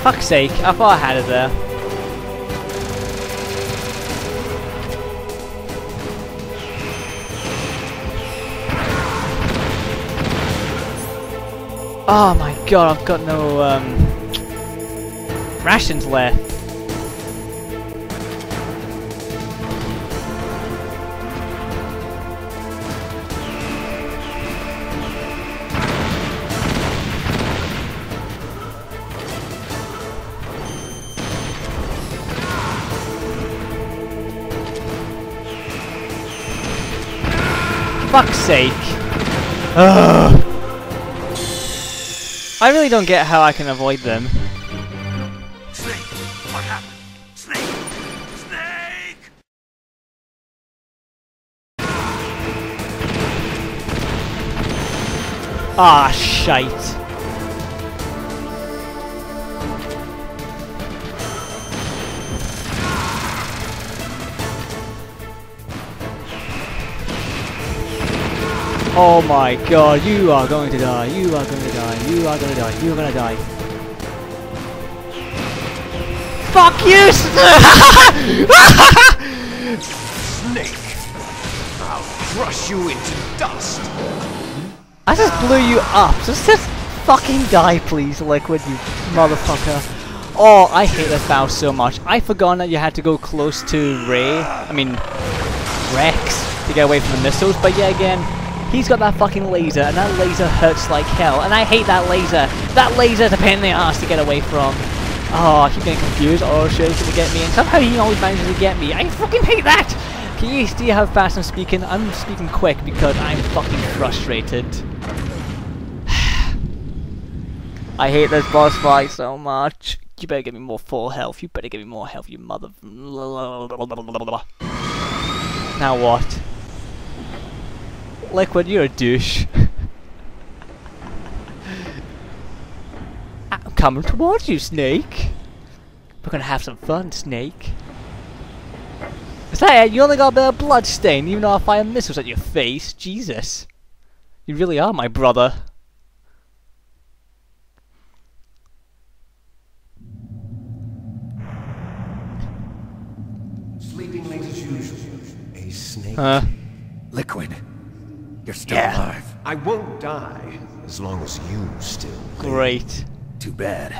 fuck's sake, I thought I had it there. Oh my god, I've got no rations left. Fuck's sake. Ugh. I really don't get how I can avoid them. Snake! What happened? Snake! Snake! Ah, shite. Oh my god, you are going to die, you are going to die, you are going to die, you are going to die. Fuck you! Snake! I'll crush you into dust! I just blew you up, just fucking die please, Liquid, you motherfucker. Oh, I hate this bow so much. I forgot that you had to go close to Rex, to get away from the missiles, but yeah, again, he's got that fucking laser, and that laser hurts like hell, and I hate that laser. That laser's a pain in the ass to get away from. Oh, I keep getting confused. Oh shit, he's gonna get me, and somehow he always manages to get me. I fucking hate that! Can you see how fast I'm speaking? I'm speaking quick because I'm fucking frustrated. I hate this boss fight so much. You better give me more full health. You better give me more health, you mother... Now what? Liquid, you're a douche. I'm coming towards you, Snake. We're gonna have some fun, Snake. Is that it? You only got a bit of blood stain, even though I fire missiles at your face. Jesus. You really are my brother. Sleeping late as usual. A snake. Liquid. You're still alive. I won't die as long as you still live. Great. Too bad.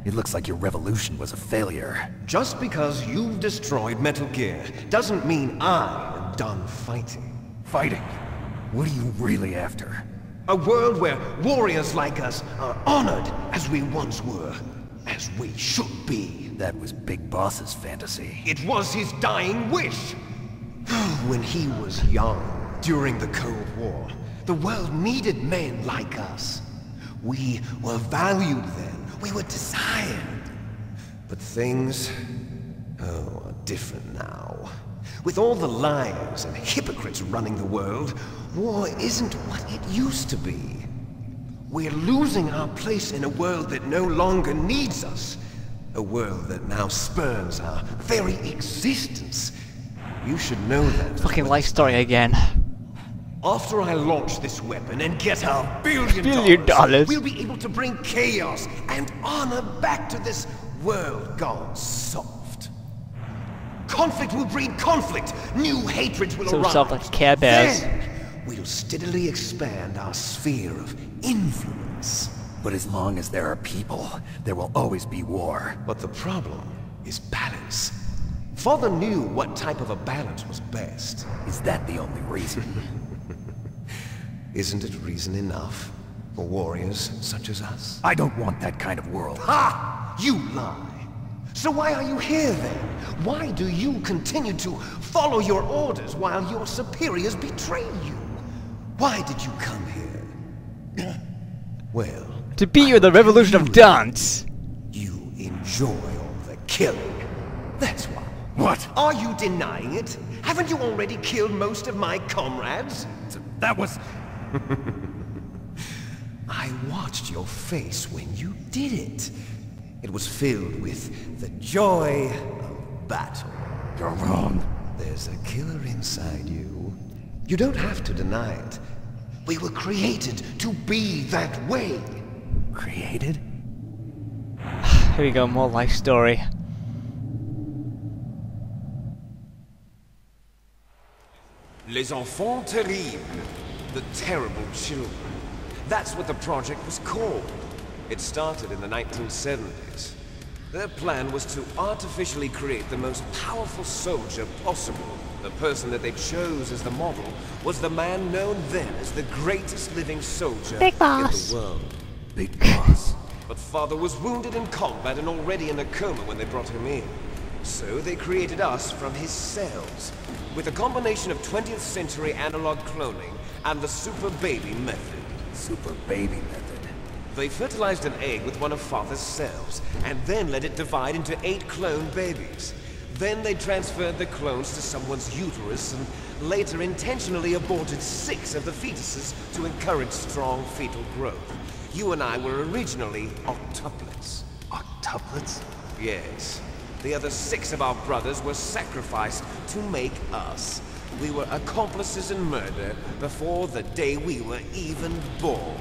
It looks like your revolution was a failure. Just because you've destroyed Metal Gear doesn't mean I am done fighting. Fighting? What are you really after? A world where warriors like us are honored as we once were, as we should be. That was Big Boss's fantasy. It was his dying wish. When he was young, during the Cold War, the world needed men like us. We were valued then. We were desired. But things, are different now. With all the liars and hypocrites running the world, war isn't what it used to be. We're losing our place in a world that no longer needs us. A world that now spurns our very existence. You should know that. Fucking life story again. After I launch this weapon and get our $1 billion, we'll be able to bring chaos and honor back to this world gone soft. Conflict will breed conflict. New hatreds will arise. So like Care Bears. Then we'll steadily expand our sphere of influence. But as long as there are people, there will always be war. But the problem is balance. Father knew what type of a balance was best. Is that the only reason? Isn't it reason enough for warriors such as us? I don't want that kind of world. Ha! You lie! So why are you here then? Why do you continue to follow your orders while your superiors betray you? Why did you come here? Well... to beat you in the Revolution of Dance! You enjoy all the killing. That's why. What? Are you denying it? Haven't you already killed most of my comrades? That was... I watched your face when you did it. It was filled with the joy of battle. You're wrong. There's a killer inside you. You don't have to deny it. We were created to be that way. Created? Here we go, more life story. Les enfants terribles. The terrible children. That's what the project was called. It started in the 1970s. Their plan was to artificially create the most powerful soldier possible. The person that they chose as the model was the man known then as the greatest living soldier in the world. Big Boss. But Father was wounded in combat and already in a coma when they brought him in. So they created us from his cells, with a combination of 20th century analog cloning and the super baby method. Super baby method. They fertilized an egg with one of Father's cells, and then let it divide into 8 clone babies. Then they transferred the clones to someone's uterus, and later intentionally aborted 6 of the fetuses to encourage strong fetal growth. You and I were originally octuplets. Octuplets? Yes. The other 6 of our brothers were sacrificed to make us. We were accomplices in murder before the day we were even born.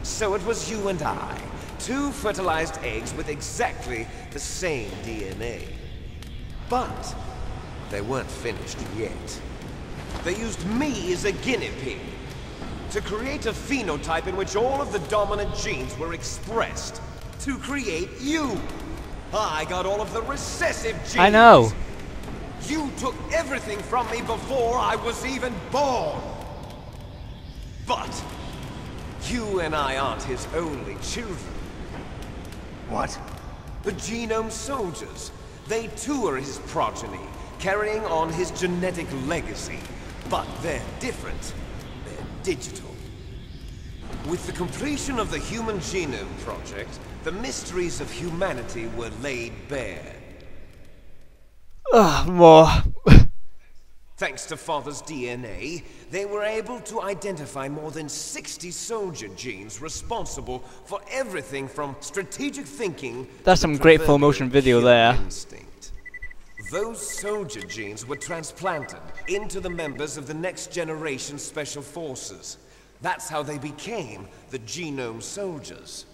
So it was you and I, 2 fertilized eggs with exactly the same DNA. But they weren't finished yet. They used me as a guinea pig to create a phenotype in which all of the dominant genes were expressed. To create you. I got all of the recessive genes. I know. You took everything from me before I was even born. But you and I aren't his only children. What? The Genome Soldiers. They too are his progeny, carrying on his genetic legacy. But they're different. They're digital. With the completion of the Human Genome Project, the mysteries of humanity were laid bare. Ugh, more. Thanks to Father's DNA, they were able to identify more than 60 soldier genes responsible for everything from strategic thinking That's to some great full proverbial motion video killer there. instinct. Those soldier genes were transplanted into the members of the next generation special forces. That's how they became the Genome Soldiers.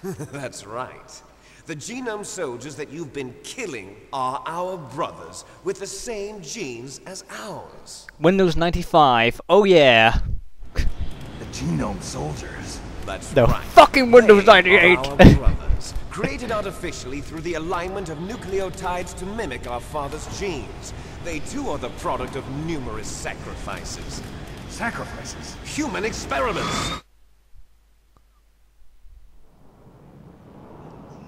That's right. The Genome Soldiers that you've been killing are our brothers with the same genes as ours. Windows 95. Oh yeah. The Genome Soldiers. That's The right. fucking Windows They are 98. our brothers, created artificially through the alignment of nucleotides to mimic our father's genes. They too are the product of numerous sacrifices. Sacrifices? Human experiments!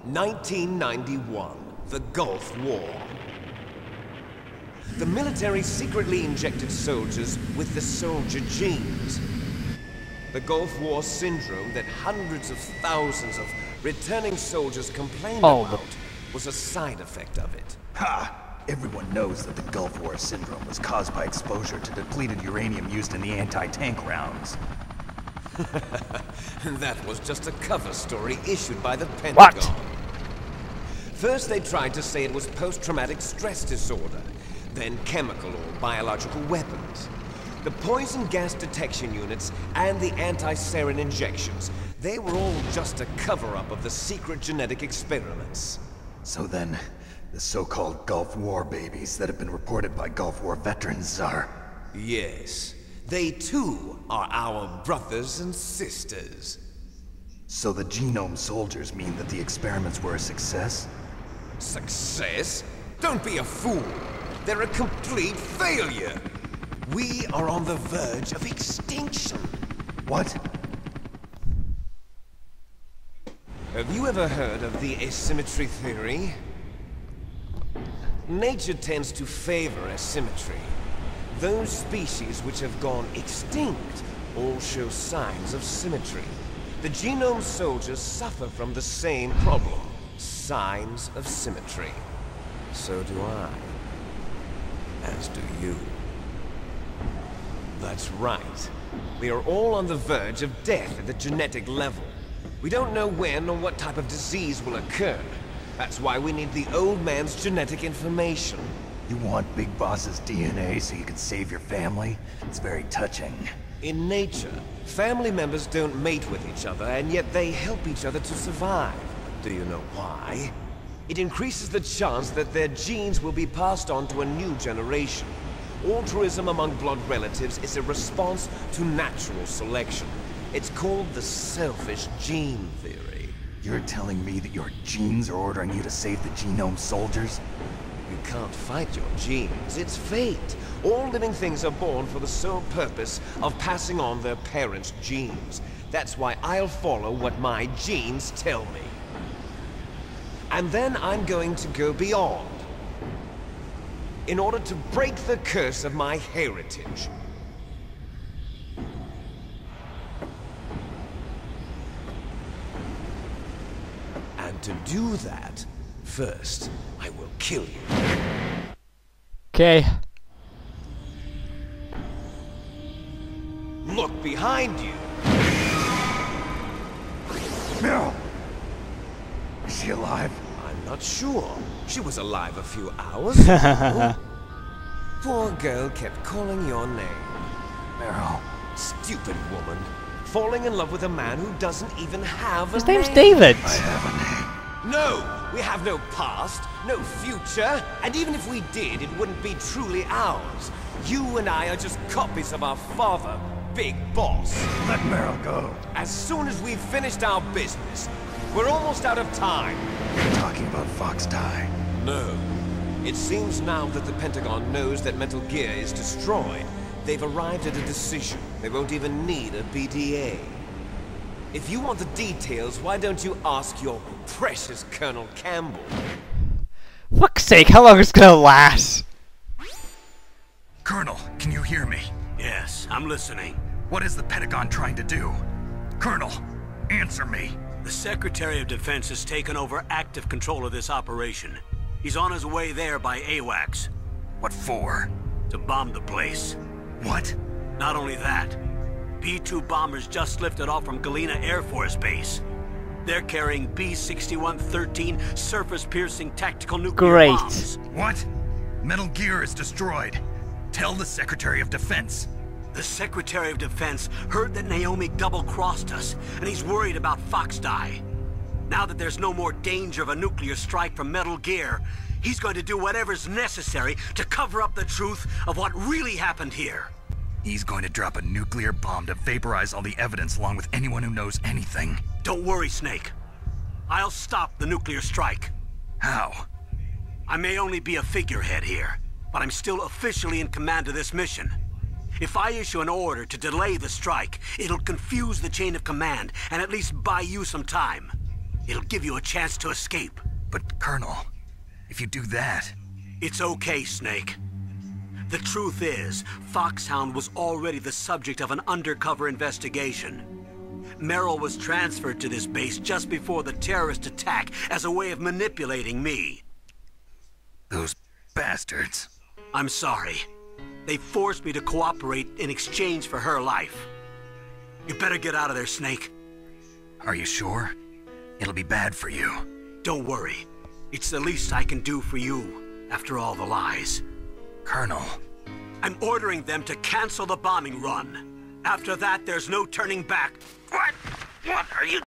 1991, the Gulf War. The military secretly injected soldiers with the soldier genes. The Gulf War syndrome that hundreds of thousands of returning soldiers complained about was a side effect of it. Ha! Everyone knows that the Gulf War syndrome was caused by exposure to depleted uranium used in the anti-tank rounds. That was just a cover story issued by the Pentagon. What? First they tried to say it was post-traumatic stress disorder, then chemical or biological weapons. The poison gas detection units and the anti-sarin injections, they were all just a cover-up of the secret genetic experiments. So then, the so-called Gulf War babies that have been reported by Gulf War veterans are... Yes, they too are our brothers and sisters. So the Genome Soldiers mean that the experiments were a success? Success? Don't be a fool. They're a complete failure. We are on the verge of extinction. What? Have you ever heard of the asymmetry theory? Nature tends to favor asymmetry. Those species which have gone extinct all show signs of symmetry. The Genome Soldiers suffer from the same problem. Signs of symmetry. So do I. As do you. That's right. We are all on the verge of death at the genetic level. We don't know when or what type of disease will occur. That's why we need the old man's genetic information. You want Big Boss's DNA so you can save your family? It's very touching. In nature, family members don't mate with each other, and yet they help each other to survive. Do you know why? It increases the chance that their genes will be passed on to a new generation. Altruism among blood relatives is a response to natural selection. It's called the selfish gene theory. You're telling me that your genes are ordering you to save the genome soldiers? You can't fight your genes. It's fate. All living things are born for the sole purpose of passing on their parents' genes. That's why I'll follow what my genes tell me. And then I'm going to go beyond, in order to break the curse of my heritage. And to do that, first, I will kill you. Okay. Look behind you. No! Is she alive? I'm not sure. She was alive a few hours ago. Poor girl kept calling your name. Meryl. Stupid woman. Falling in love with a man who doesn't even have a His name. name's David. I have a name. No! We have no past, no future, and even if we did, it wouldn't be truly ours. You and I are just copies of our father, Big Boss. Let Meryl go. As soon as we've finished our business, we're almost out of time. You're talking about Fox Die. No. It seems now that the Pentagon knows that Metal Gear is destroyed, they've arrived at a decision. They won't even need a BDA. If you want the details, why don't you ask your precious Colonel Campbell? Fuck's sake, how long is it gonna last? Colonel, can you hear me? Yes, I'm listening. What is the Pentagon trying to do? Colonel, answer me. The Secretary of Defense has taken over active control of this operation. He's on his way there by AWACS. What for? To bomb the place. What? Not only that, B-2 bombers just lifted off from Galena Air Force Base. They're carrying B-6113 surface-piercing tactical nuclear bombs. What? Metal Gear is destroyed. Tell the Secretary of Defense. The Secretary of Defense heard that Naomi double-crossed us, and he's worried about Fox Die. Now that there's no more danger of a nuclear strike from Metal Gear, he's going to do whatever's necessary to cover up the truth of what really happened here. He's going to drop a nuclear bomb to vaporize all the evidence along with anyone who knows anything. Don't worry, Snake. I'll stop the nuclear strike. How? I may only be a figurehead here, but I'm still officially in command of this mission. If I issue an order to delay the strike, it'll confuse the chain of command and at least buy you some time. It'll give you a chance to escape. But, Colonel, if you do that... It's okay, Snake. The truth is, Foxhound was already the subject of an undercover investigation. Meryl was transferred to this base just before the terrorist attack as a way of manipulating me. Those bastards. I'm sorry. They forced me to cooperate in exchange for her life. You better get out of there, Snake. Are you sure? It'll be bad for you. Don't worry. It's the least I can do for you, after all the lies. Colonel. I'm ordering them to cancel the bombing run. After that, there's no turning back. What? What are you